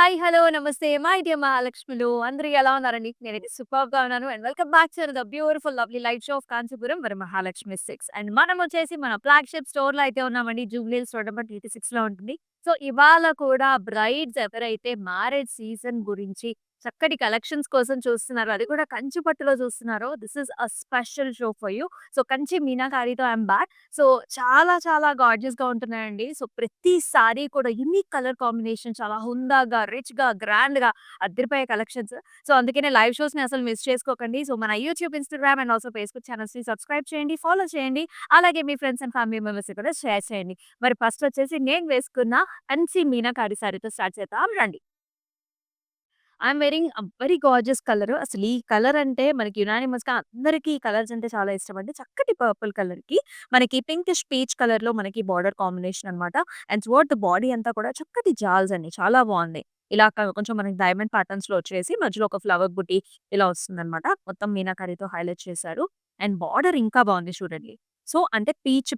Hi! Hello! నమస్తే. My dear మహాలక్ష్ములు. అందరూ ఎలా ఉన్నారండి? నేనైతే సూపర్బ్‌గా ఉన్నాను. And welcome back to the beautiful lovely light show of Kanchipuram మరి మహాలక్ష్మి 6. అండ్ మనమొచ్చేసి మన ఫ్లాగ్‌షిప్ స్టోర్‌లో అయితే ఉన్నామండి. జూబ్లీ హిల్స్ రోడ్ నంబర్ 86లో ఉంటుంది. సో, ఇవాళ కూడా బ్రైడ్స్ ఎవరైతే మ్యారేజ్ సీజన్ గురించి చక్కటి కలెక్షన్స్ కోసం చూస్తున్నారో, అది కూడా కంచి పట్టులో చూస్తున్నారో, this is a special show for you. So, Kanchi మీనాకారితో ఐయామ్ బ్యాక్. సో, చాలా చాలా గార్జియస్‌గా ఉంటున్నాయండి. సో, ప్రతి సారీ కూడా యూనిక్ కలర్ కాంబినేషన్ చాలా హుందాగా, రిచ్‌గా, గ్రాండ్‌గా అదిరిపోయే కలెక్షన్స్. సో, అందుకనే లైవ్ షోస్‌ని అసలు మిస్ చేసుకోకండి. సో, మన YouTube, Instagram and also Facebook ఛానెల్స్‌ని సబ్స్క్రైబ్ చేయండి, ఫాలో చేయండి. అలాగే మీ ఫ్రెండ్స్ అండ్ ఫ్యామిలీ మెంబర్స్‌కి కూడా షేర్ చేయండి. మరి ఫస్ట్ వచ్చేసి నేను వేసుకున్న కంచి మీనాకారి సారీతో స్టార్ట్ చేద్దాం రండి. I'm wearing very gorgeous colour. అసలు ఈ కలర్ అంటే మనకి యునానిమస్‌గా అందరికి ఈ కలర్స్ అంటే చాలా ఇష్టమండి. చక్కటి పర్పుల్ కలర్‌కి మనకి పింకిష్ పీచ్ కలర్‌లో మనకి బార్డర్ కాంబినేషన్ అన్నమాట. అండ్ టువర్డ్ ద బాడీ అంతా కూడా చక్కటి జాల్స్ అండి. చాలా బావుంది. ఇలా కొంచెం మనకి డైమండ్ ప్యాటర్న్స్‌లో వచ్చేసి మధ్యలో ఒక ఫ్లవర్ బుటీ ఇలా వస్తుందన్నమాట. మొత్తం మీనాకరీతో హైలైట్ చేశారు. అండ్ బార్డర్ ఇంకా బావుంది చూడండి. సో, అంటే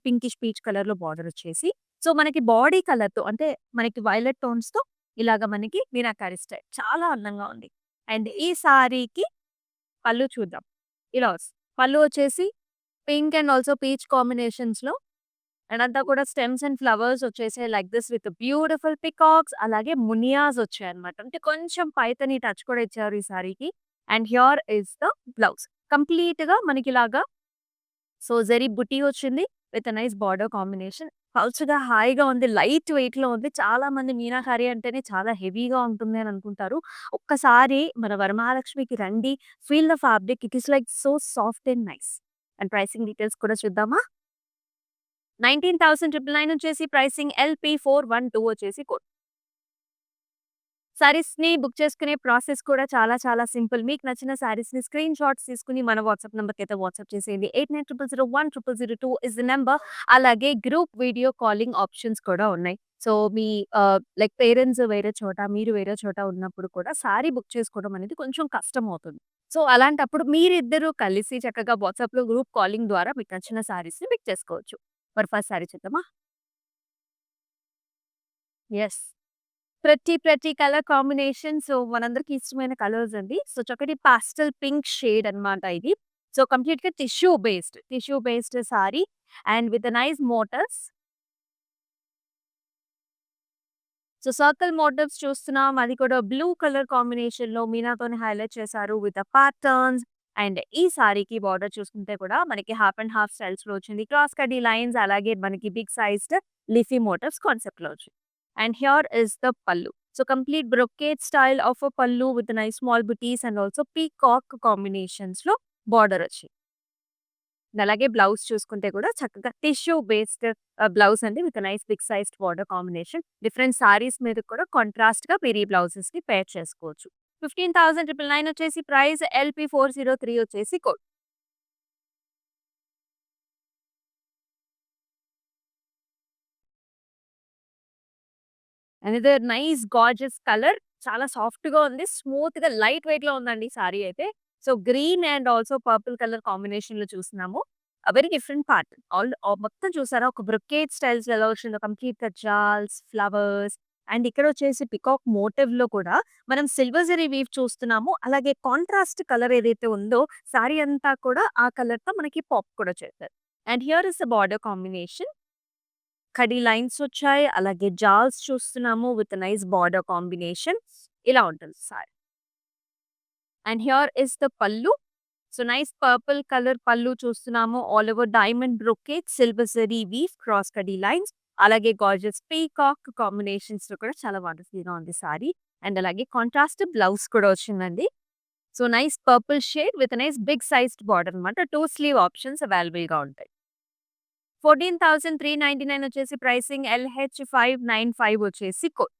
పింకిష్ పీచ్ కలర్‌లో బార్డర్ వచ్చేసి సో, మనకి బాడీ కలర్‌తో అంటే మనకి వైలెట్ టోన్స్‌తో ఇలాగ మనకి మీనాకరి స్టైల్. చాలా అందంగా ఉంది. అండ్ ఈ సారీకి పళ్ళు చూద్దాం. ఇలా వస్తుంది. పళ్ళు వచ్చేసి పింక్ అండ్ ఆల్సో పీచ్ కాంబినేషన్స్‌లో అండ్ అంతా కూడా స్టెమ్స్ అండ్ ఫ్లవర్స్ వచ్చేసాయి like this with beautiful peacocks అలాగే మునియాస్ వచ్చాయన్నమాట. అంటే కొంచెం పైథాని టచ్ కూడా ఇచ్చారు ఈ సారీకి. And here is the blouse. కంప్లీట్‌గా మనకిలాగా సో, జరీ బుటీ వచ్చింది. With a nice border combination. పల్చగా హాయిగా ఉంది. లైట్ వెయిట్‌లో ఉంది. చాలామంది మీనాకరి అంటేనే చాలా హెవీగా ఉంటుంది అని అనుకుంటారు. ఒక్కసారి మన వరమహాలక్ష్మికి రండి. Feel the fabric. It is like so soft and nice. And pricing details కూడా చూద్దామా? 19,999 వచ్చేసి ప్రైసింగ్ LP412 వచ్చేసి కోడ్. సారీస్‌ని బుక్ చేసుకునే ప్రాసెస్ కూడా చాలా చాలా సింపుల్. మీకు నచ్చిన సారీస్‌ని స్క్రీన్ షాట్స్ తీసుకొని మన వాట్సాప్ నంబర్‌కైతే వాట్సాప్ చేసేయండి. 8900010002 ఇస్ ది నంబర్. అలాగే గ్రూప్ వీడియో కాలింగ్ ఆప్షన్స్ కూడా ఉన్నాయి. సో, మీ లైక్ పేరెంట్స్ వేరే చోట, మీరు వేరే చోట ఉన్నప్పుడు కూడా సారీ బుక్ చేసుకోవడం అనేది కొంచెం కష్టమవుతుంది. సో, అలాంటప్పుడు మీరిద్దరూ కలిసి చక్కగా వాట్సాప్‌లో గ్రూప్ కాలింగ్ ద్వారా మీకు నచ్చిన సారీస్‌ని పిక్ చేసుకోవచ్చు. మరి ఫస్ట్ సారీ చూద్దామా? యెస్. ప్రతి కలర్ కాంబినేషన్ సో, మనందరికి ఇష్టమైన కలర్స్ అండి. సో, చక్కటి పాస్టెల్ పింక్ షేడ్ అన్నమాట ఇది. సో, కంప్లీట్‌గా tissue based sari and with nice motifs. So, circle motifs చూస్తున్నాం. అది కూడా బ్లూ కలర్ కాంబినేషన్‌లో మీనాతోని హైలైట్ చేశారు విత్ ప్యాటర్న్స్. అండ్ ఈ సారీకి బార్డర్ చూసుకుంటే కూడా మనకి హాఫ్ అండ్ హాఫ్ స్టైల్స్‌లో వచ్చింది. క్రాస్ కటీ లైన్స్ అలాగే మనకి బిగ్ సైజ్డ్ లీఫీ మోటివ్స్ కాన్సెప్ట్‌లో వచ్చింది. And here is the pallu. So, complete brocade style of a pallu with nice small buttis and also peacock కాంబినేషన్స్‌లో బార్డర్ వచ్చింది. అండ్ అలాగే బ్లౌజ్ చూసుకుంటే కూడా చక్కగా టిష్యూ బేస్డ్ బ్లౌజ్ అండి with nice big sized border combination. Different saris మీద కూడా కాంట్రాస్ట్‌గా మీరు ఈ బ్లౌజెస్‌ని పేర్ చేసుకోవచ్చు. 15,999 వచ్చేసి ప్రైస్ LP403 వచ్చేసి code. Another nice gorgeous colour. చాలా సాఫ్ట్‌గా ఉంది. స్మూత్‌గా లైట్ వెయిట్‌లో ఉందండి సారీ అయితే. So, green and also purple colour కాంబినేషన్‌లో చూస్తున్నాము. Very different pattern. మొత్తం చూసారా ఒక బ్రొకేడ్ స్టైల్స్ ఎలా వచ్చిందో కంప్లీట్‌గా జాల్స్, ఫ్లవర్స్ అండ్ ఇక్కడొచ్చేసి పికాక్ మోటివ్‌లో కూడా మనం సిల్వర్ జరీ వీవ్ చూస్తున్నాము. అలాగే కాంట్రాస్ట్ కలర్ ఏదైతే ఉందో సారీ అంతా కూడా ఆ కలర్‌తో మనకి పాప్ కూడా చేశారు. And here is the border combination. Khadi lines వచ్చాయి. అలాగే జాల్స్ చూస్తున్నాము విత్ నైస్ బార్డర్ కాంబినేషన్. ఇలా ఉంటుంది sari. And here is the pallu. So, nice purple colour pallu చూస్తున్నాము. All over diamond brocade, silver zari weave, cross kadi lines, అలాగే గార్జియస్ పీకాక్ కాంబినేషన్స్‌లో కూడా చాలా వండర్‌ఫుల్‌గా ఉంది సారీ. అండ్ అలాగే కాంట్రాస్ట్ బ్లౌజ్ కూడా వచ్చిందండి. So, nice purple shade with nice big sized border అన్నమాట. 2 స్లీవ్ ఆప్షన్స్ అవైలబుల్‌గా ఉంటాయి. 14,399 వచ్చేసి ప్రైసింగ్ LH595 వచ్చేసి code.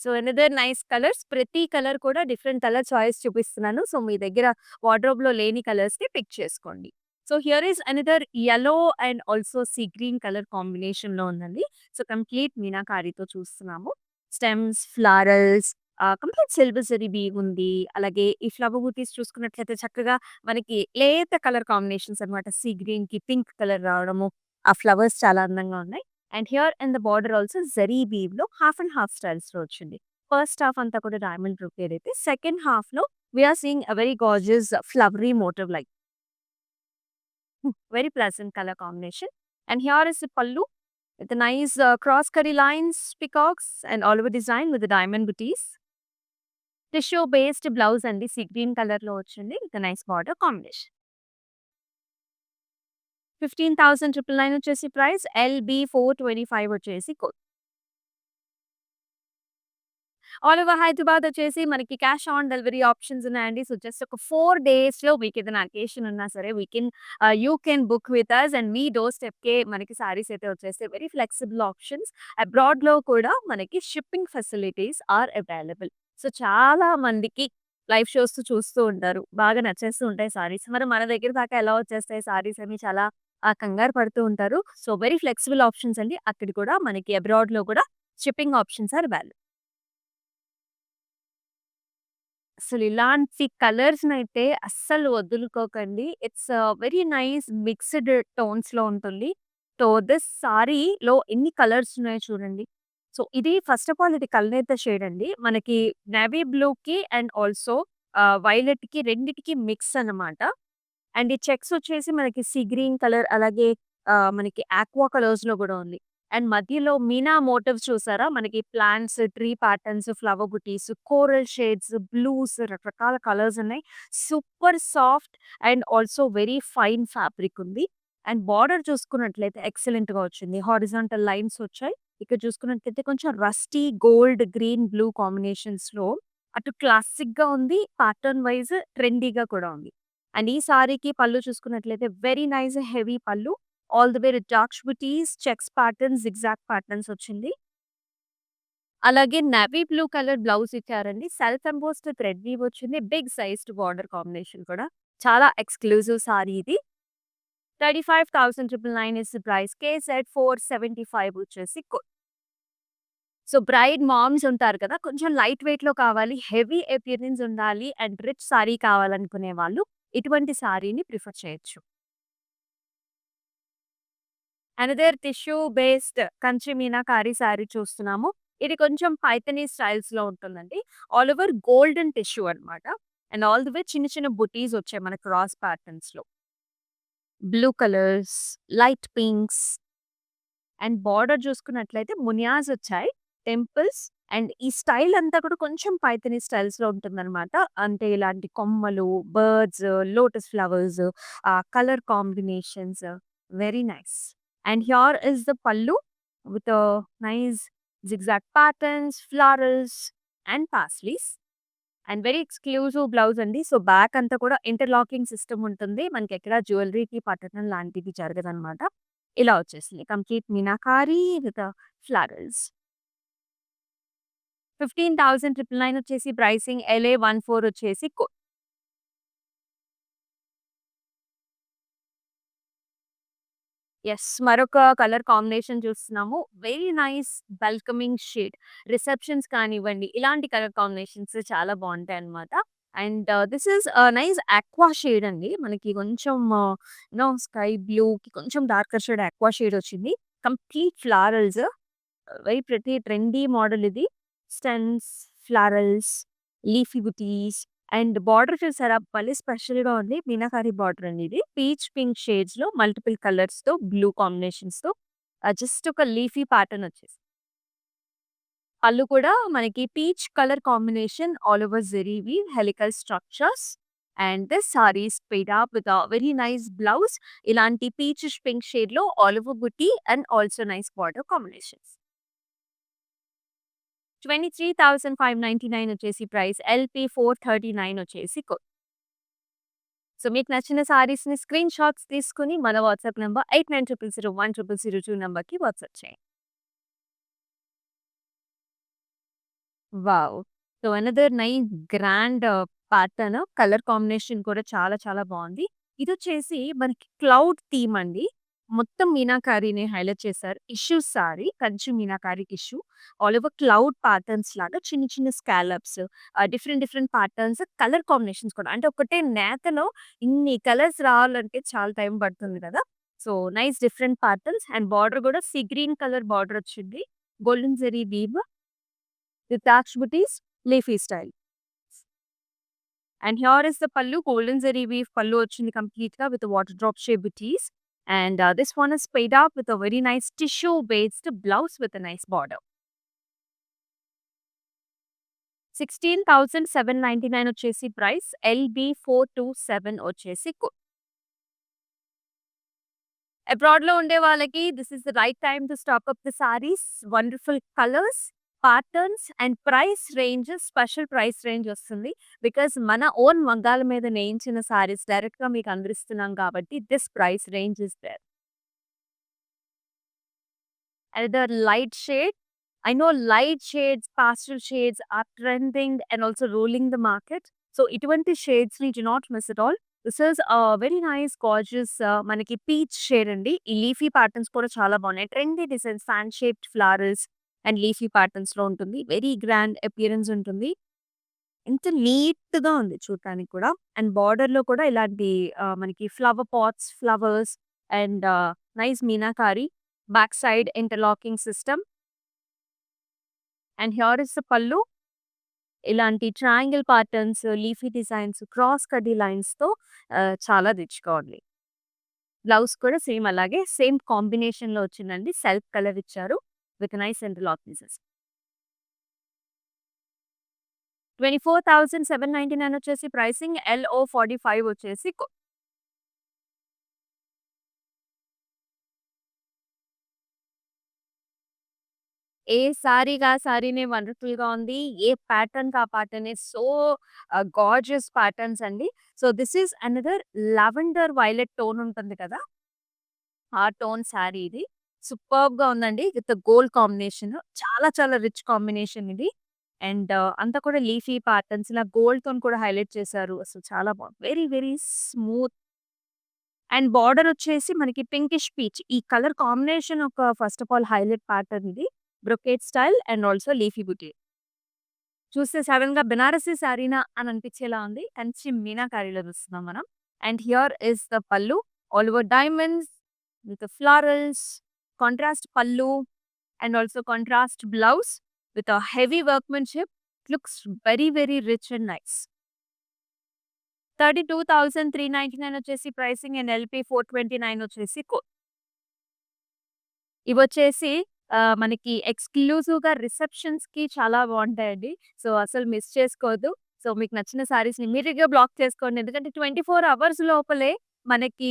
So, another nice colours. ప్రతి కలర్ కూడా డిఫరెంట్ కలర్ చాయిస్ చూపిస్తున్నాను. సో, మీ దగ్గర వార్డ్‌రోబ్‌లో లేని కలర్స్‌ని పిక్ చేసుకోండి. So, here is another yellow and also sea green colour కాంబినేషన్‌లో ఉందండి. సో, కంప్లీట్ మీనాకారితో చూస్తున్నాము. Stems, florals complete silver zari weave ఉంది. అలాగే ఈ ఫ్లవర్ బూటీస్ చూసుకున్నట్లయితే చక్కగా మనకి లేత కలర్ కాంబినేషన్స్ అన్నమాట. సీ గ్రీన్‌కి పింక్ కలర్ రావడము. ఆ ఫ్లవర్స్ చాలా అందంగా ఉన్నాయి. And here in the border also zari వీవ్‌లో హాఫ్ అండ్ హాఫ్ స్టైల్స్‌లో వచ్చింది. ఫస్ట్ హాఫ్ అంతా కూడా డైమండ్ బ్రొకేడ్ అయితే, సెకండ్ హాఫ్‌లో we are seeing a very gorgeous flowery motif like very pleasant color combination. And here is the pallu with the nice cross cutty lines, peacocks, and all over design with the diamond booties. Tissue based blouse and the sea green color lo ochindi with a nice border combination. 15,999 వచ్చేసి price. LB 425 వచ్చేసి code. All over Hyderabad వచ్చేసి మనకి cash on delivery options ఉన్నాయండి. So just ఒక 4 డేస్‌లో మీకేదైనా occasion ఉన్నా సరే you can book with us and మీ డోర్ స్టెప్‌కే మనకి సారీస్ అయితే వచ్చేస్తాయి. Very flexible options. అబ్రాడ్‌లో కూడా మనకి shipping facilities are available. So చాలా మందికి లైవ్ షోస్ చూస్తూ ఉంటారు. బాగా నచ్చేస్తూ ఉంటాయి సారీస్. మరి మన దగ్గర దాకా ఎలా వచ్చేస్తాయి సారీస్ అని చాలా కంగారు పడుతూ ఉంటారు. సో వెరీ ఫ్లెక్సిబుల్ ఆప్షన్స్ అండి. అక్కడ కూడా మనకి అబ్రాడ్‌లో కూడా షిప్పింగ్ ఆప్షన్స్ ఆర్ అవైలబుల్. అసలు ఇలాంటి కలర్స్‌నైతే అస్సలు వదులుకోకండి. ఇట్స్ వెరీ నైస్ మిక్స్‌డ్ టోన్స్‌లో ఉంటుంది. సో, దిస్ సారీలో ఎన్ని కలర్స్ ఉన్నాయో చూడండి. సో, ఇది ఫస్ట్ ఆఫ్ ఆల్ ఇది కల్నేత షేడ్ అండి. మనకి నేవీ బ్లూకి అండ్ ఆల్సో వైలెట్‌కి రెండిటికి మిక్స్ అన్నమాట. అండ్ ఈ చెక్స్ వచ్చేసి మనకి సీ గ్రీన్ కలర్ అలాగే మనకి ఆక్వా కలర్స్‌లో గూడా ఉంది. అండ్ మధ్యలో మీనా మోటివ్స్ చూసారా? మనకి ప్లాంట్స్, ట్రీ ప్యాటర్న్స్, ఫ్లవర్ బుటీస్, కోరల్ షేడ్స్, బ్లూస్ రకరకాల కలర్స్ ఉన్నాయి. Super soft and also very fine fabric ఉంది. అండ్ బార్డర్ చూసుకున్నట్లయితే ఎక్సలెంట్‌గా వచ్చింది. హారిజాంటల్ లైన్స్ వచ్చాయి. ఇక్కడ చూసుకున్నట్లయితే కొంచెం రస్టీ గోల్డ్, గ్రీన్, బ్లూ కాంబినేషన్స్‌లో అటు క్లాసిక్‌గా ఉంది. ప్యాటర్న్ వైస్ ట్రెండీగా కూడా ఉంది. అండ్ ఈ సారీకి పళ్ళు చూసుకున్నట్లయితే వెరీ నైస్ హెవీ పళ్ళు. All the way with dark buttis, checks pattern, zigzag patterns వచ్చింది. అలాగే నేవీ బ్లూ కలర్ బ్లౌజ్ ఇచ్చారండి. సెల్ఫ్ ఎంబోస్డ్ థ్రెడ్ వీవ్ వచ్చింది. బిగ్ సైజ్డ్ బార్డర్ కాంబినేషన్ కూడా. చాలా ఎక్స్‌క్లూజివ్ సారీ ఇది. 35,999 ఇస్ ది ప్రైస్. కేజెడ్ 475 వచ్చేసి so, braid moms ఉంటారు కదా! కొంచెం లైట్ వెయిట్‌లో కావాలి, హెవీ అపియరెన్స్ ఉండాలి అండ్ రిచ్ సారీ కావాలనుకునే వాళ్ళు ఇటువంటి సారీని ప్రిఫర్ చేయొచ్చు. Another tissue based Kanchi meenakari sari చూస్తున్నాము. ఇది కొంచెం పైథనీ స్టైల్స్‌లో ఉంటుందండి. ఆల్ ఓవర్ గోల్డెన్ టిష్యూ అన్నమాట. అండ్ ఆల్ ది వే చిన్న చిన్న బుటీస్ వచ్చాయి మన క్రాస్ ప్యాటర్న్స్‌లో. Blue colours, light pinks and border చూసుకున్నట్లయితే మునియాస్ వచ్చాయి. టెంపుల్స్ అండ్ ఈ స్టైల్ అంతా కూడా కొంచెం పైథనీ స్టైల్స్‌లో ఉంటుందన్నమాట. అంటే ఇలాంటి కొమ్మలు, birds, lotus flowers, colour combinations very nice. And here is the pallu with a nice zigzag patterns, florals and paisleys. And very exclusive blouse అండి. సో, బ్యాక్ అంతా కూడా ఇంటర్లాకింగ్ సిస్టమ్ ఉంటుంది. మనకెక్కడ జ్యువెల్లరీకి పట్టడం లాంటిది జరగదనమాట. ఇలా వచ్చేసింది. Complete meenakari with ఫ్లరల్స్. 15,999 వచ్చేసి ప్రైసింగ్. LA 14 వచ్చేసి యెస్. మరొక కలర్ కాంబినేషన్ చూస్తున్నాము. Very nice welcoming shade. Receptions కానివ్వండి, ఇలాంటి కలర్ కాంబినేషన్స్ చాలా బావుంటాయన్నమాట. And this is nice aqua shade అండి. మనకి కొంచెం స్కై బ్లూకి కొంచెం డార్కర్ షేడ్ ఆక్వా షేడ్ వచ్చింది. Complete florals. Very pretty trendy model ఇది. స్టెమ్స్, ఫ్లారల్స్, లీఫీ బుటీస్ అండ్ బార్డర్ చూసారా? భలే స్పెషల్‌గా ఉంది. మీనాకారి బార్డర్ అండి ఇది. పీచ్ పింక్ షేడ్స్‌లో మల్టిపుల్ కలర్స్‌తో బ్లూ కాంబినేషన్స్‌తో జస్ట్ ఒక లీఫీ ప్యాటర్న్ వచ్చేసి. పళ్ళు కూడా మనకి peach colour combination all over zari weave helical structures and this sari is paired up with a very nice blouse. ఇలాంటి పీచిష్ పింక్ షేడ్‌లో all over butti and also nice border combinations. 23,599 వచ్చేసి price. LP 439 వచ్చేసి so, మీకు నచ్చిన సారీస్‌ని స్క్రీన్ షాట్స్ తీసుకొని మన WhatsApp number 8900010002 నంబర్‌కి WhatsApp చేయండి. Wow! So, another nice grand pattern colour combination కూడా చాలా చాలా బావుంది. ఇదొచ్చేసి మనకి క్లౌడ్ థీమ్ అండి. మొత్తం మీనాకారిని హైలైట్ చేశారు. Tissue sorry Kanchi meenakari tissue. All over cloud patterns లాగా చిన్న చిన్న scallops, different different patterns, colour combinations కూడా. అంటే ఒకటే నేతలో ఇన్ని కలర్స్ రావాలంటే చాలా టైం పడుతుంది కదా! So, nice different patterns and border గూడా సీ గ్రీన్ కలర్ బార్డర్ వచ్చింది. Golden zari weave with dark బుటీస్, leafy style. And here is the pallu, golden zari weave pallu వచ్చింది కంప్లీట్‌గా with water drop shape buttis. And this one is paid up with a very nice tissue based blouse with a nice border. 16,799 వచ్చేసి price. LB427 వచ్చేసి అబ్రాడ్‌లో ఉండే వాళ్ళకి this is the right time to stock up the saris. Wonderful colours, patterns and price range, special price range వస్తుంది. Because మన own మగ్గాల మీద నేయించిన సారీస్ డైరెక్ట్‌గా మీకు అందిస్తున్నాం కాబట్టి this price range is there. Another light shade. I know light shades, pastel shades are trending and also ruling the market. So ఇటువంటి షేడ్స్‌ని do not miss at all. This is very nice gorgeous మనకి peach shade అండి. ఈ leafy patterns కూడా చాలా బాగున్నాయి. Trendy designs, fan shaped flowers and leafy ప్యాటర్న్స్‌లో ఉంటుంది. వెరీ గ్రాండ్ అపియరెన్స్ ఉంటుంది. ఎంత నీట్‌గా ఉంది చూడటానికి కూడా. అండ్ బార్డర్‌లో కూడా ఇలాంటి మనకి flower pots, flowers and nice meenakari. Back side interlocking system. And here is the pallu. ఇలాంటి triangle patterns, leafy designs, cross kaddi లైన్స్‌తో చాలా రిచ్‌గా ఉంది. బ్లౌజ్ కూడా సేమ్ అలాగే సేమ్ కాంబినేషన్‌లో వచ్చిందండి. సెల్ఫ్ కలర్ ఇచ్చారు విత్ నైస్ ఇంటర్లాక్ పీసెస్. 24,799 వచ్చేసి ప్రైసింగ్. LO45 వచ్చేసి ఏ సారీకి ఆ సారీనే వండర్‌ఫుల్‌గా ఉంది. ఏ ప్యాటర్న్‌కి ఆ ప్యాటర్నే సో గార్జియస్ ప్యాటర్న్స్ అండి. So, this is another lavender violet tone ఉంటుంది కదా! ఆ టోన్ సారీ ఇది. సూపర్బ్‌గా ఉందండి. With gold combination. చాలా చాలా రిచ్ కాంబినేషన్ ఇది. అండ్ అంతా కూడా లీఫీ ప్యాటర్న్స్ ఇలా గోల్డ్‌తోని కూడా హైలైట్ చేశారు. అసలు చాలా బాగుంది. Very very smooth and border వచ్చేసి మనకి పింకిష్ పీచ్. ఈ కలర్ కాంబినేషన్ ఒక first of all highlight pattern ఇది. Brocade style and also leafy buti. చూస్తే సడెన్‌గా బెనారసీ సారీనా అని అనిపించేలా ఉంది. కంచి మీనాకారిలో చూస్తున్నాం మనం. And here is the pallu. All over diamonds with florals, contrast pallu and also contrast blouse with a heavy వర్క్‌మెన్‌షిప్. Looks very very rich and nice. 32,399 వచ్చేసి ప్రైసింగ్ అండ్ LP429 వచ్చేసి ఇవొచ్చేసి మనకి ఎక్స్‌క్లూజివ్‌గా రిసెప్షన్స్‌కి చాలా బావుంటాయండి. సో, అసలు మిస్ చేసుకోవద్దు. సో, మీకు నచ్చిన సారీస్‌ని ఇమ్మీడియేట్‌గా బ్లాక్ చేసుకోండి. ఎందుకంటే 24 అవర్స్ లోపలే మనకి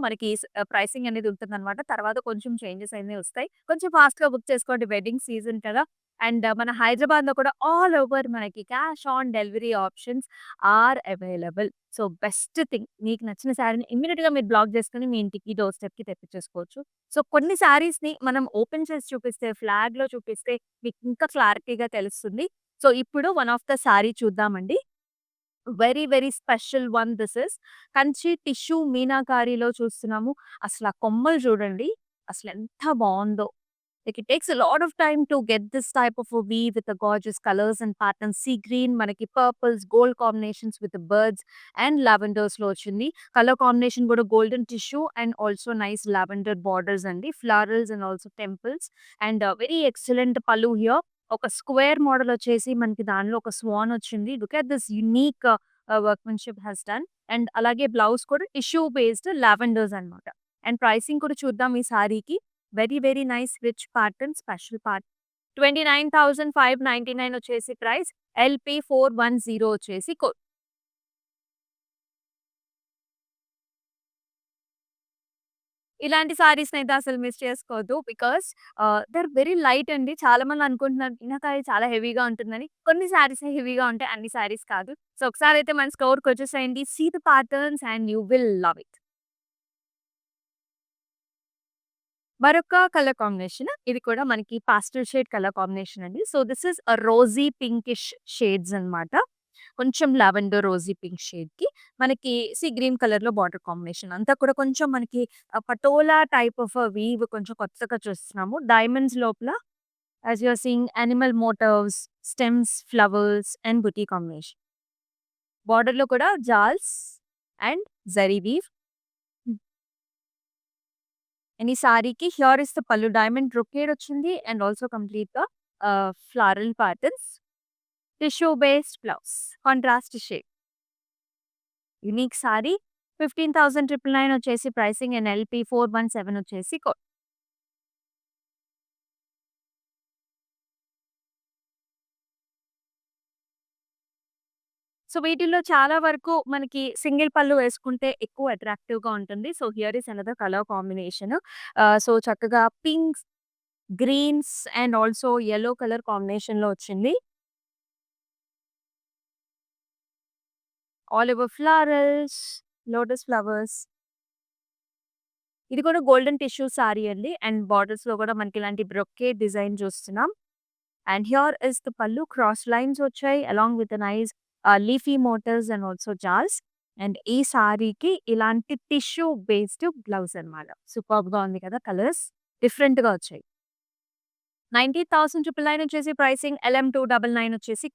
మనకి ప్రైసింగ్ అనేది ఉంటుందనమాట. తర్వాత కొంచెం చేంజెస్ అనేవి వస్తాయి. కొంచెం ఫాస్ట్‌గా బుక్ చేసుకోండి. వెడ్డింగ్ సీజన్ కదా! అండ్ మన హైదరాబాద్‌లో కూడా ఆల్ ఓవర్ మనకి cash on delivery options are available. So, best thing మీకు నచ్చిన సారీని ఇమ్మీడియేట్‌గా మీరు బ్లాక్ చేసుకొని మీ ఇంటికి డోర్ స్టెప్‌కి తెప్పించేసుకోవచ్చు. సో, కొన్ని శారీస్‌ని మనం ఓపెన్ చేసి చూపిస్తే, ఫ్లాగ్‌లో చూపిస్తే మీకు ఇంకా క్లారిటీగా తెలుస్తుంది. సో, ఇప్పుడు వన్ ఆఫ్ ద శారీ చూద్దామండి. Very, very special one this is. Kanchi tissue మీనాకారిలో చూస్తున్నాము. అసల ఆ కొమ్మలు చూడండి. అసలెంత బావుందో. Like it takes a lot of time to get this type of a weave with the gorgeous colors and patterns. Sea green, మనకి purples, gold combinations with the birds and lavenders లో వచ్చింది. కలర్ కాంబినేషన్ కూడా golden tissue and also nice lavender borders అండి. Florals and also temples and very excellent pallu here. ఒక square model వచ్చేసి మనకి దానిలో ఒక స్వాన్ వచ్చింది. Look at this unique workmanship has done. And అలాగే బ్లౌజ్ కూడా టిష్యూ బేస్డ్ లావెండర్స్ అన్నమాట. అండ్ ప్రైసింగ్ కూడా చూద్దాం ఈ సారీకి. Very very nice rich pattern special part. 29,599 వచ్చేసి ప్రైస్. LP410 వచ్చేసి ఇలాంటి సారీస్‌నైతే అసలు మిస్ చేసుకోవద్దు. Because they are very light అండి. చాలా మంది అనుకుంటున్నారు మీనాకారి చాలా హెవీగా ఉంటుందని. కొన్ని సారీసే హెవీగా ఉంటాయి. అన్ని సారీస్ కాదు. సో, ఒకసారైతే మన స్టోర్‌కొచ్చేసేయండి. See the patterns and you will love it. మరొక కలర్ కాంబినేషన్. ఇది కూడా మనకి పాస్టెల్ షేడ్ కలర్ కాంబినేషన్ అండి. So, this is a rosy pinkish shades అన్నమాట. కొంచెం లావెండర్ రోజీ పింక్ షేడ్‌కి మనకి గ్రీన్ కలర్‌లో బార్డర్ కాంబినేషన్. అంతా కూడా కొంచెం మనకి పటోలా టైప్ ఆఫ్ వీవ్ కొంచెం కొత్తగా చూస్తున్నాము. డైమండ్స్ లోపల as you are seeing animal motifs, stems, flowers and butti combination. బార్డర్‌లో కూడా jaals and zari weave. And ఈ సారీకి here is the pallu diamond brocade వచ్చింది అండ్ ఆల్సో కంప్లీట్‌గా floral patterns. Tissue based blouse. Contrast shade. Unique sari. 15,999 వచ్చేసి ప్రైసింగ్ అండ్ ఎల్‌పీ 417 వచ్చేసి code. So, వీటిల్లో చాలా వరకు మనకి సింగిల్ పళ్ళు వేసుకుంటే ఎక్కువ అట్రాక్టివ్‌గా ఉంటుంది. So, here is another colour combination. So, చక్కగా pinks, greens and also yellow colour కాంబినేషన్‌లో వచ్చింది. All over florals, lotus flowers. ఇది కూడా గోల్డెన్ టిష్యూ సారీ అండి. అండ్ బార్డర్స్‌లో కూడా మనకి ఇలాంటి బ్రొకేడ్ డిజైన్ చూస్తున్నాం. And here is the pallu cross lines వచ్చాయి along with nice leafy motifs and also jaals. And ఈ సారీకి ఇలాంటి టిష్యూ బేస్డ్ బ్లౌజ్ అన్నమాట. సూపర్బ్‌గా ఉంది కదా! కలర్స్ డిఫరెంట్‌గా వచ్చాయి. 90,999 వచ్చేసి ప్రైసింగ్. LM299 వచ్చేసి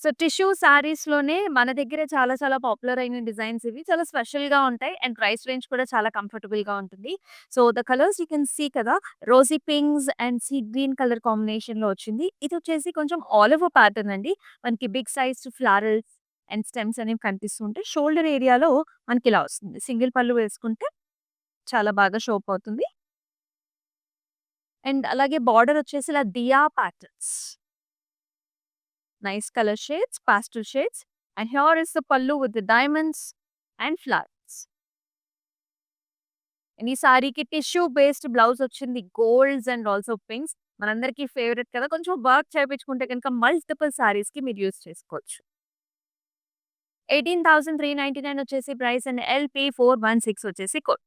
సో, టిష్యూ శారీస్‌లోనే మన దగ్గర చాలా చాలా పాపులర్ అయిన డిజైన్స్ ఇవి. చాలా స్పెషల్‌గా ఉంటాయి. అండ్ ప్రైస్ రేంజ్ కూడా చాలా కంఫర్టబుల్‌గా ఉంటుంది. So, the colours you can see కదా! Rosy pinks and sea green colour కాంబినేషన్‌లో వచ్చింది. ఇదొచ్చేసి కొంచెం ఆల్ ఓవర్ ప్యాటర్న్ అండి. మనకి big sized florals and stems అనేవి కనిపిస్తూ ఉంటాయి. షోల్డర్ ఏరియాలో మనకిలా వస్తుంది. సింగిల్ పళ్ళు వేసుకుంటే చాలా బాగా షో అప్ అవుతుంది. అండ్ అలాగే బార్డర్ వచ్చేసి ఇలా దియా patterns. Nice color shades, pastel shades. And here is the pallu with the diamonds and flowers. And ఈ సారీకి టిష్యూ బేస్డ్ బ్లౌజ్ వచ్చింది. Golds and also pinks. మనందరికీ ఫేవరెట్ కదా! కొంచెం వర్క్ చేపించుకుంటే గనుక మల్టిపుల్ సారీస్‌కి మీరు యూజ్ చేసుకోవచ్చు. 18,399 వచ్చేసి ప్రైస్ అండ్ ఎల్‌పీ 416 వచ్చేసి కోడ్.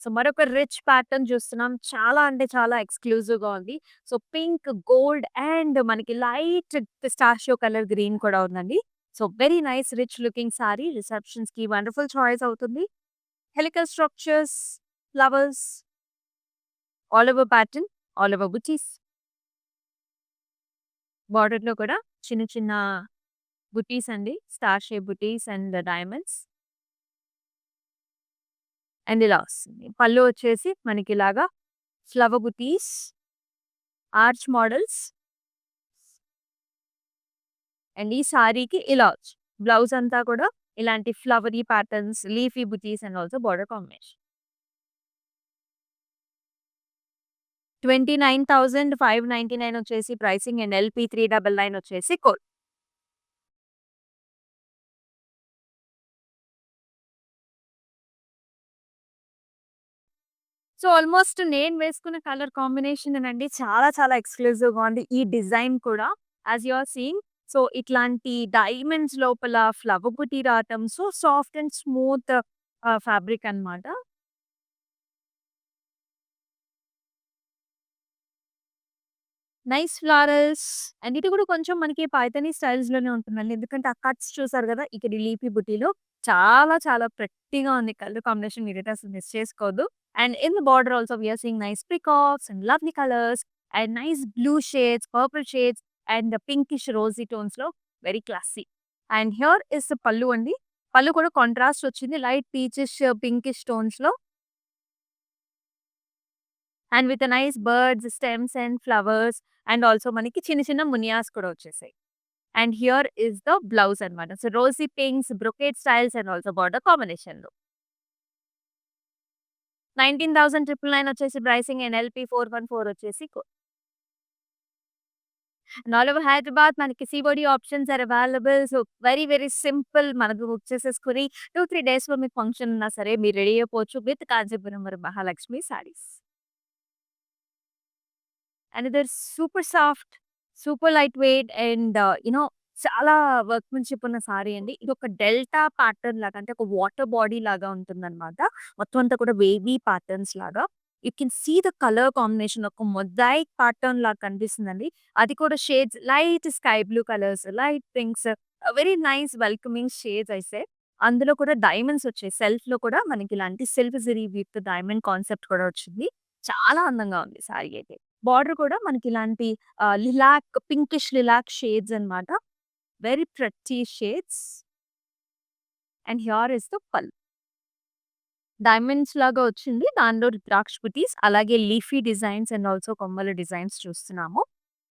సో, మరొక రిచ్ ప్యాటర్న్ చూస్తున్నాం. చాలా అంటే చాలా ఎక్స్‌క్లూజివ్‌గా ఉంది. సో, పింక్, గోల్డ్ అండ్ మనకి లైట్ పిస్టాషియో కలర్ గ్రీన్ కూడా ఉందండి. So, very nice rich looking sari. రిసెప్షన్స్‌కి వండర్‌ఫుల్ చాయిస్ అవుతుంది. Helical structures, flowers, all over pattern, all over butis. బార్డర్‌లో కూడా చిన్న చిన్న బుటీస్ అండి. Star shape butis and diamonds. And ఇలా వస్తుంది. పళ్ళు వచ్చేసి మనకిలాగా flower butis, arch models and ఈ సారీకి ఇలా వచ్చింది. బ్లౌజ్ అంతా కూడా ఇలాంటి ఫ్లవరీ ప్యాటర్న్స్, లీఫీ బుటీస్ అండ్ ఆల్సో బోర్డర్ కాంబినేషన్. 29,599 వచ్చేసి ప్రైసింగ్ అండ్ ఎల్‌పీ 399 వచ్చేసి కోడ్. సో, ఆల్మోస్ట్ నేను వేసుకున్న కలర్ కాంబినేషనేనండి. చాలా చాలా ఎక్స్‌క్లూజివ్‌గా ఉంది. ఈ డిజైన్ కూడా as you are seeing. So, ఇట్లాంటి డైమండ్స్ లోపల ఫ్లవర్ బుటీ రావటం. So, soft and smooth fabric అన్నమాట. నైస్ ఫ్లారల్స్ అండ్ ఇది కూడా కొంచెం మనకి పైథానీ స్టైల్స్‌లోనే ఉంటుందండి. ఎందుకంటే ఆ కట్స్ చూసారు గదా! ఇక్కడ ఈ లీఫీ బుటీలో చాలా చాలా ప్రెట్టీగా ఉంది. కలర్ కాంబినేషన్ మీరైతే అసలు మిస్ చేసుకోవద్దు. And in the border also we are seeing nice peacocks and lovely colours and nice blue shades, purple shades and pinkish rosy టోన్స్‌లో very classy. And here is the pallu అండి. పల్లు కూడా contrast వచ్చింది. Light peachish, pinkish టోన్స్‌లో and with nice birds, stems and flowers and also మనకి చిన్న చిన్న munias కూడా వచ్చేసాయి. And here is the blouse అన్నమాట. So, rosy pinks, brocade styles and also border కాంబినేషన్‌లో. 19,999 వచ్చేసి ప్రైసింగ్ అండ్ ఎల్‌పీ 414 వచ్చేసి అండ్ ఆల్ ఓవర్ హైదరాబాద్ మనకి COD options are available. So, very very simple. మనకు బుక్ చేసేసుకొని 2, 3 డేస్‌లో మీకు ఫంక్షన్ ఉన్నా సరే మీరు రెడీ అయిపోవచ్చు with Kanchipuram Mahalakshmi saris. Another super soft, super light weight and చాలా వర్క్‌మెన్‌షిప్ ఉన్న సారీ అండి. ఇదొక డెల్టా ప్యాటర్న్ లాగా అంటే ఒక వాటర్ బాడీ లాగా ఉంటుందన్నమాట. మొత్తం అంతా కూడా వేవీ ప్యాటర్న్స్ లాగా. You can see the colour combination ఒక మొజాయిక్ ప్యాటర్న్ లాగా కనిపిస్తుందండి. అది కూడా shades light sky blue colours, light pinks very nice welcoming shades I say. అందులో కూడా డైమండ్స్ వచ్చాయి. సెల్ఫ్‌లో కూడా మనకి ఇలాంటి silver zari with diamond concept కూడా వచ్చింది. చాలా అందంగా ఉంది సారీ అయితే. బార్డర్ కూడా మనకి ఇలాంటి లిలాక్ పింకిష్ లిలాక్ షేడ్స్ అన్నమాట. Very pretty shades. And here is the పల్లు. డైమండ్స్ లాగా వచ్చింది. దానిలో రుద్రాక్ష బుటీస్ అలాగే లీఫీ డిజైన్స్ అండ్ ఆల్సో కొమ్మల డిజైన్స్ చూస్తున్నాము.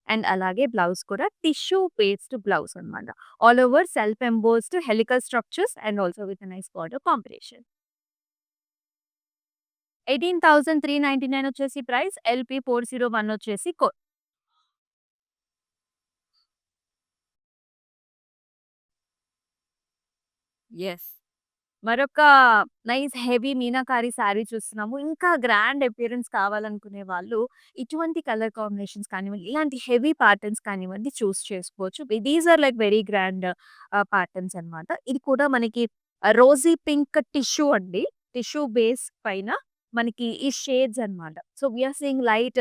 అండ్ అలాగే బ్లౌజ్ కూడా టిష్యూ బేస్డ్ బ్లౌజ్ అన్నమాట. All over self embossed helical structures and also with nice border combination. 18,399 వచ్చేసి ప్రైస్. ఎల్‌పి 401 వచ్చేసి కోడ్. యెస్. మరొక నైస్ హెవీ మీనాకారి శారీ చూస్తున్నాము. ఇంకా గ్రాండ్ అపియరెన్స్ కావాలనుకునే వాళ్ళు ఇటువంటి కలర్ కాంబినేషన్స్ కానివ్వండి, ఇలాంటి హెవీ ప్యాటర్న్స్ కానివ్వండి చూస్ చేసుకోవచ్చు. These are like very grand patterns అన్నమాట. ఇది కూడా మనకి రోజీ పింక్ టిష్యూ అండి. టిష్యూ బేస్ పైన మనకి ఈ షేడ్స్ అన్నమాట. So, we are seeing light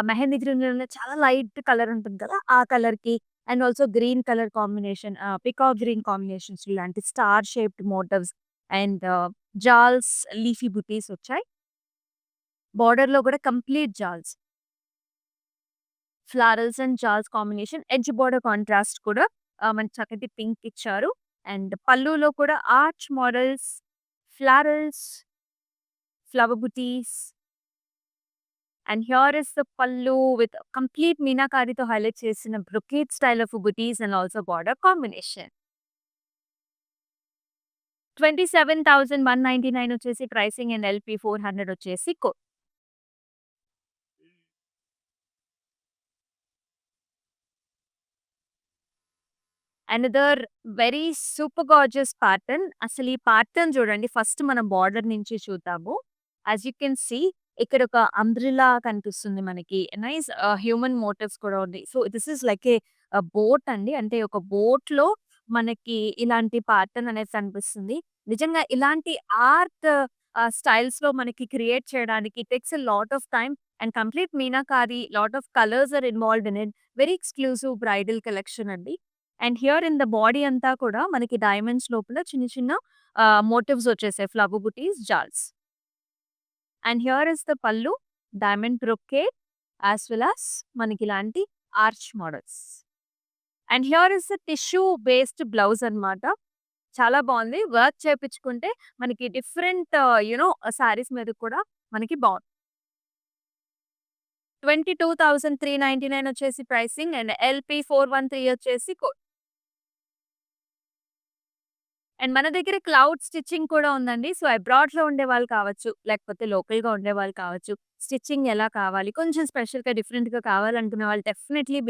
mehndi గ్రీన్‌లోనే చాలా లైట్ కలర్ ఉంటుంది కదా! ఆ కలర్‌కి and also green colour combination peacock green combinations ఇలాంటి star shaped motifs and jaals, leafy butis వచ్చాయి. బోర్డర్‌లో కూడా complete jaals. Florals and jaals combination. Edge border contrast కూడా మనకి చక్కటి పింక్ ఇచ్చారు. అండ్ పల్లులో కూడా arch models, florals, flower buttis. And here is the పల్లు విత్ కంప్లీట్ మీనాకారితో హైలైట్ చేసిన brocade style of buttis and also border combination. 27,199 వచ్చేసి ప్రైసింగ్ అండ్ ఎల్‌పి 400 వచ్చేసి code. Another very super gorgeous pattern. అసలు ఈ pattern చూడండి. First మనం border నుంచి చూద్దాము. యాస్ యూ కెన్ సీ ఇక్కడ ఒక అంబ్రెల్లా కనిపిస్తుంది మనకి. నైస్ హ్యూమన్ మోటివ్స్ కూడా ఉన్నాయి. So, this is like a boat అండి. అంటే ఒక బోట్‌లో మనకి ఇలాంటి ప్యాటర్న్ అనేది కనిపిస్తుంది. నిజంగా ఇలాంటి ఆర్ట్ స్టైల్స్‌లో మనకి క్రియేట్ చేయడానికి it takes a lot of time and complete meenakari lot of colours are involved in it. Very exclusive bridal collection అండి. And here in the body అంతా కూడా మనకి డైమండ్స్ లోపల చిన్న చిన్న మోటివ్స్ వచ్చేసాయి. Flower buttis, jaals. And here is the pallu, diamond brocade as well as మనకి ఇలాంటి arch models. And here is the tissue based blouse అన్నమాట. చాలా బాగుంది. వర్క్ చేపించుకుంటే మనకి డిఫరెంట్ సారీస్ మీద కూడా మనకి బాగుంది. 22,399 వచ్చేసి ప్రైసింగ్ అండ్ ఎల్‌పి 413 వచ్చేసి కోడ్. అండ్ మన దగ్గర క్లౌడ్ స్టిచ్చింగ్ కూడా ఉందండి. సో, అబ్రాడ్‌లో ఉండేవాళ్ళు కావచ్చు, లేకపోతే లోకల్‌గా ఉండేవాళ్ళు కావచ్చు. స్టిచ్చింగ్ ఎలా కావాలి, కొంచెం స్పెషల్‌గా, డిఫరెంట్‌గా కావాలనుకునే వాళ్ళు definitely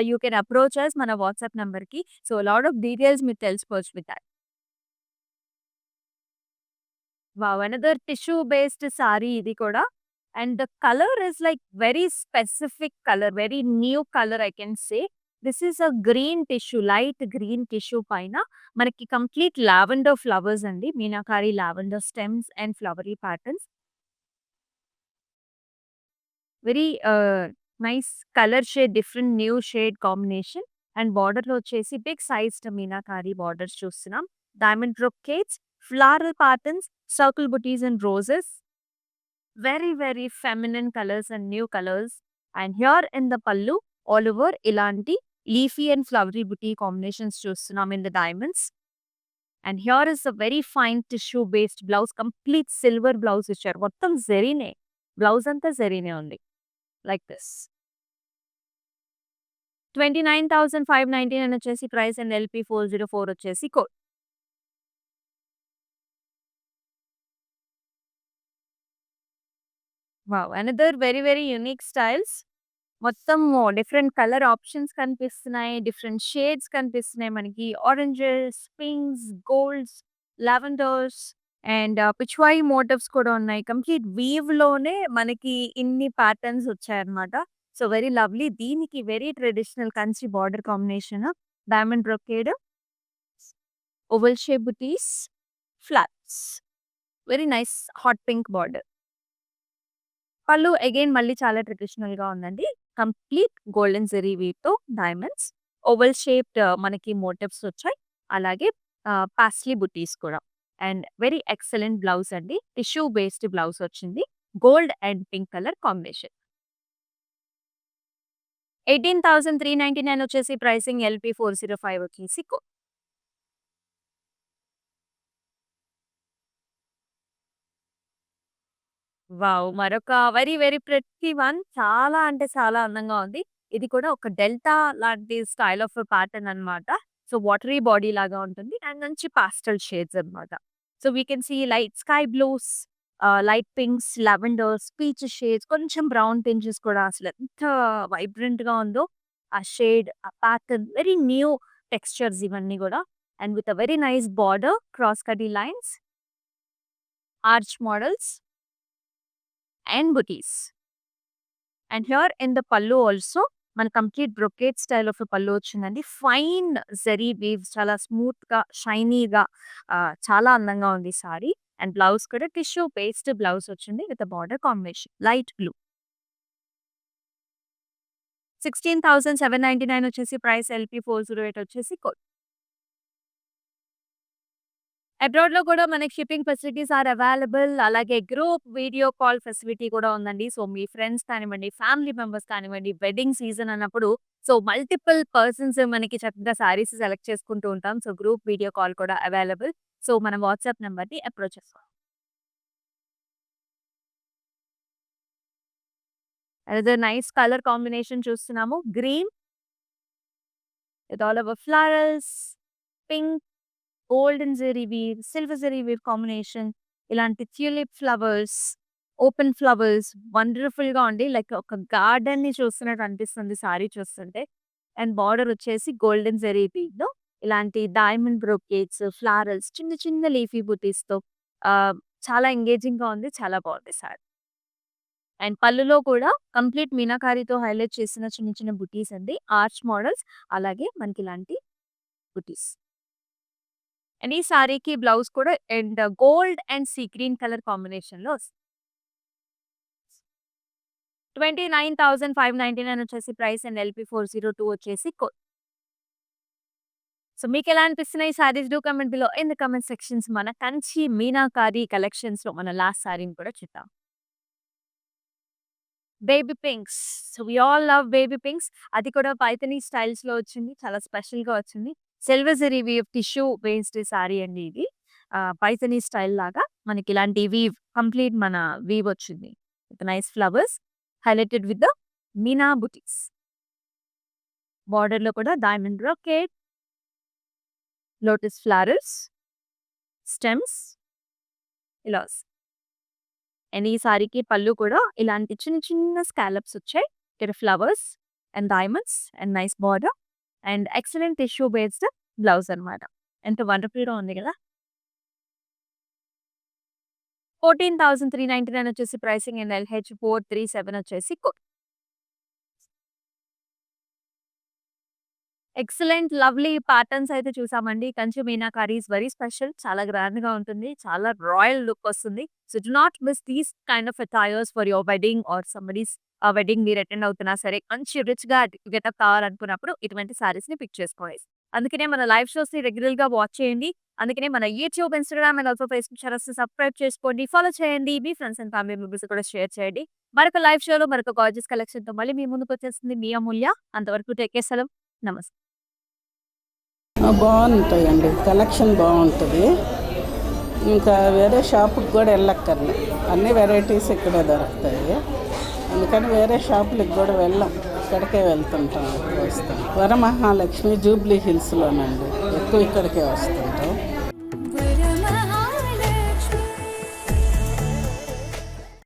you can approach us మన వాట్సాప్ నంబర్‌కి. సో, లాట్ ఆఫ్ డీటెయిల్స్ మీరు తెలుసుకోవచ్చు with that. Wow! Another tissue based sari ఇది కూడా. And the colour is like very specific colour. Very new colour I can say. This is a green tissue. Light green tissue పైన మనకి complete lavender flowers అండి. Meenakari lavender stems and flowery patterns. Very nice colour shade, different new shade combination. And బార్డర్‌లో వచ్చేసి big sized meenakari borders చూస్తున్నాం. Diamond brocades, floral patterns, circle butis and roses. Very very feminine colours and new colours. And here in the pallu all over ఇలాంటి leafy and flowery buti combinations చూస్తున్నాం in the diamonds. And here is a very fine tissue based blouse. Complete silver blouse ఇచ్చారు. మొత్తం జెరీనే. Blouse అంతా జెరీనే ఉంది. Like this. 29,599 వచ్చేసి price and LP 404 వచ్చేసి code. Wow! Another very very unique styles. మొత్తం different colour options కనిపిస్తున్నాయి. Different shades కనిపిస్తున్నాయి మనకి. Oranges, pinks, golds, lavenders and pichwai motifs కూడా ఉన్నాయి. కంప్లీట్ వీవ్‌లోనే మనకి ఇన్ని ప్యాటర్న్స్ వచ్చాయన్నమాట. So, very lovely. దీనికి very traditional Kanchi border combination. Diamond brocade, oval shape butis, flowers. Very nice hot pink border. Pallu again మళ్ళీ చాలా ట్రెడిషనల్‌గా ఉందండి. కంప్లీట్ గోల్డెన్ జెరీ వీవ్‌తో డైమండ్స్, ఓవెల్ షేప్డ్ మనకి మోటివ్స్ వచ్చాయి. అలాగే పాస్లీ బుటీస్ కూడా. అండ్ వెరీ ఎక్సలెంట్ బ్లౌజ్ అండి. టిష్యూ బేస్డ్ బ్లౌజ్ వచ్చింది. Gold and pink colour combination. 18,399 వచ్చేసి ప్రైసింగ్. LP405 వచ్చేసి కోడ్. వావ్! మరొక వెరీ వెరీ ప్రెట్టీ వన్. చాలా అంటే చాలా అందంగా ఉంది. ఇది కూడా ఒక డెల్టా లాంటి స్టైల్ ఆఫ్ ప్యాటర్న్ అన్నమాట. సో, వాటరీ బాడీ లాగా ఉంటుంది. అండ్ మంచి పాస్టెల్ షేడ్స్ అన్నమాట. So, we can see light sky blues, light pinks, lavenders, peach shades, కొంచెం బ్రౌన్ టింజెస్ కూడా అసలు ఎంత వైబ్రెంట్‌గా ఉందో. ఆ షేడ్, ఆ ప్యాటర్న్ వెరీ న్యూ టెక్స్చర్స్ ఇవన్నీ గూడా. And with a very nice border, cross cut lines, arch models and butis. And here in the pallu also మన complete brocade style of pallu వచ్చిందండి. ఫైన్ జరీ వీవ్స్, చాలా స్మూత్‌గా, షైనీగా, చాలా అందంగా ఉంది సారీ. అండ్ బ్లౌజ్ కూడా టిష్యూ పేస్ట్ బ్లౌజ్ వచ్చింది with border combination light blue. 16,799 వచ్చేసి ప్రైస్. LP408 వచ్చేసి కోడ్. అబ్రాడ్‌లో కూడా మనకి షిప్పింగ్ ఫెసిలిటీస్ ఆర్ అవైలబుల్. అలాగే గ్రూప్ వీడియో కాల్ ఫెసిలిటీ కూడా ఉందండి. సో, మీ ఫ్రెండ్స్ కానివ్వండి, ఫ్యామిలీ మెంబర్స్ కానివ్వండి, వెడ్డింగ్ సీజన్ అన్నప్పుడు సో, మల్టిపుల్ పర్సన్స్ మనకి చక్కగా సారీస్ సెలెక్ట్ చేసుకుంటూ ఉంటాం. సో, గ్రూప్ వీడియో కాల్ కూడా అవైలబుల్. సో, మన వాట్సాప్ నంబర్‌ని అప్రోచ్ చేసుకోండి. అనదర్ నైస్ కలర్ కాంబినేషన్ చూస్తున్నాము. Green with all over flowers, pink, golden zari weave, silver zari weave combination, ఇలాంటి ట్యూలిప్ ఫ్లవర్స్, ఓపెన్ ఫ్లవర్స్ వండర్‌ఫుల్‌గా ఉంది. లైక్ ఒక గార్డెన్‌ని చూస్తున్నట్టు అనిపిస్తుంది సారీ చూస్తుంటే. అండ్ బార్డర్ వచ్చేసి గోల్డెన్ జెరీ వీవ్‌లో ఇలాంటి డైమండ్ బ్రోకేట్స్, ఫ్లారల్స్, చిన్న చిన్న లీఫీ బుటీస్‌తో ఆహ్, చాలా ఎంగేజింగ్‌గా ఉంది. చాలా బాగుంది సారీ. అండ్ పళ్ళులో కూడా కంప్లీట్ మీనాకారితో హైలైట్ చేసిన చిన్న చిన్న బుటీస్ అండి. ఆర్చ్ మోడల్స్, అలాగే మనకి ఇలాంటి బుటీస్. అండ్ ఈ సారీకి బ్లౌజ్ కూడా and gold and sea green colour కాంబినేషన్‌లో వస్తుంది. 29,599 వచ్చేసి ప్రైస్. అండ్ LP402 వచ్చేసి కోడ్. సో, మీకెలా అనిపిస్తున్నాయి ఈ saris? Do comment below in the comment sections. మన కంచి మీనాకారి కలెక్షన్స్‌లో మన లాస్ట్ సారీని కూడా చూద్దాం. Baby pinks. So, we all love baby pinks. అది కూడా పైథానీ స్టైల్స్‌లో వచ్చింది. చాలా స్పెషల్‌గా వచ్చింది. Silver zari weave tissue based sari అండి ఇది. పైథానీ స్టైల్ లాగా మనకి ఇలాంటి వీవ్ కంప్లీట్ మన వీవ్ వచ్చింది. With nice flowers highlighted with the meena butis. బార్డర్‌లో కూడా diamond brocade, lotus flowers, stems ఇలా వస్తాయి. అండ్ ఈ సారీకి పళ్ళు కూడా ఇలాంటి చిన్న చిన్న స్కాలప్స్ వచ్చాయి. ఇక్కడ flowers and diamonds and nice border and excellent tissue based blouse అన్నమాట. ఎంత వండర్‌ఫుల్‌గా ఉంది కదా! 14,399 వచ్చేసి ప్రైసింగ్. అండ్ LH437 వచ్చేసి కోడ్. ఎక్సలెంట్ లవ్లీ ప్యాటర్న్స్ అయితే చూసామండి. Kanchi meenakari is very special. చాలా గ్రాండ్‌గా ఉంటుంది. చాలా రాయల్ లుక్ వస్తుంది. So, do not miss these kind of attires for your wedding are somebody's wedding మీరు అటెండ్ అవుతున్నా సరే, మంచి రిచ్‌గా గెటప్ కావాలనుకున్నప్పుడు ఇటువంటి సారీస్‌ని పిక్ చేసుకోవాలి. అందుకనే మన లైవ్ షోస్‌ని రెగ్యులర్‌గా వాచ్ చేయండి. అందుకనే మన YouTube, Instagram and also Facebook ఛానెల్స్‌ని సబ్స్క్రైబ్ చేసుకోండి. ఫాలో చేయండి. మీ ఫ్రెండ్స్ అండ్ ఫ్యామిలీ మెంబర్స్ కూడా షేర్ చేయండి. మరొక లైవ్ షోలో మరొక గార్జియస్ కలెక్షన్‌తో మళ్ళీ మీ ముందుకొచ్చేస్తుంది మీ అమూల్య. అంతవరకు టేక్ కేర్. సెలవు. నమస్తే. బాగుంటాయండి, కలెక్షన్ బాగుంటుంది. ఇంకా వేరే షాపుకి కూడా వెళ్ళక్కర్లే, అన్ని వెరైటీస్ ఇక్కడే దొరుకుతాయి. అందుకని వేరే షాపులకు కూడా వెళ్ళాం, ఇక్కడికే వెళ్తుంటాం, వస్తాం. వరమహాలక్ష్మి జూబ్లీ హిల్స్లోనండి, ఎక్కువ ఇక్కడికే వస్తుంటాం.